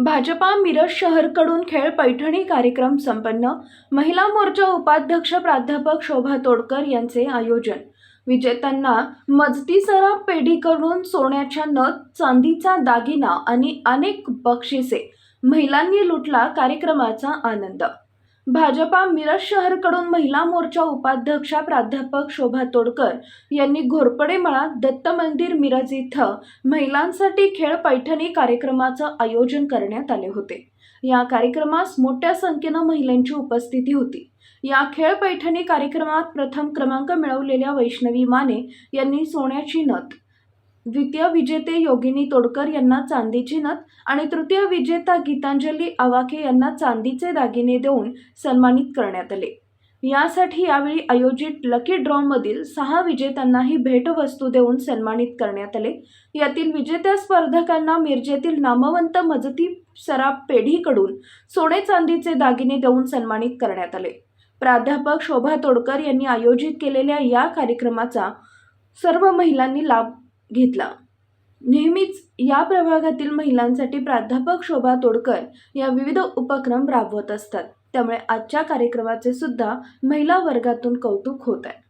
भाजपा मिरज शहरकडून खेळ पैठणी कार्यक्रम संपन्न. महिला मोर्चा उपाध्यक्ष प्राध्यापक शोभा तोडकर यांचे आयोजन. विजेत्यांना मजती सराफ पेढीकडून सोन्याच्या नथ, चांदीचा दागिना आणि अनेक बक्षिसे. महिलांनी लुटला कार्यक्रमाचा आनंद. भाजपा मिरज शहरकडून महिला मोर्चा उपाध्यक्षा प्राध्यापक शोभा तोडकर यांनी घोरपडे मळा दत्त मंदिर मिरज इथं महिलांसाठी खेळ पैठणी कार्यक्रमाचं आयोजन करण्यात आले होते. या कार्यक्रमास मोठ्या संख्येनं महिलांची उपस्थिती होती. या खेळ पैठणी कार्यक्रमात प्रथम क्रमांक मिळवलेल्या वैष्णवी माने यांनी सोन्याची नथ, द्वितीय विजेते योगिनी तोडकर यांना चांदीची नथ आणि तृतीय विजेता गीतांजली आवाखे यांना चांदीचे दागिने देऊन सन्मानित करण्यात आले. यासाठी यावेळी आयोजित लकी ड्रॉ मधील 6 विजेत्यांनाही भेटवस्तू देऊन सन्मानित करण्यात आले. यातील विजेत्या स्पर्धकांना मिरजेतील नामवंत मजती सराफ पेढीकडून सोने चांदीचे दागिने देऊन सन्मानित करण्यात आले. प्राध्यापक शोभा तोडकर यांनी आयोजित केलेल्या या कार्यक्रमाचा सर्व महिलांनी लाभ घेतला. नेहमीच या प्रभागातील महिलांसाठी प्राध्यापक शोभा तोडकर या विविध उपक्रम राबवत असतात. त्यामुळे आजच्या कार्यक्रमाचे सुद्धा महिला वर्गातून कौतुक होत आहे.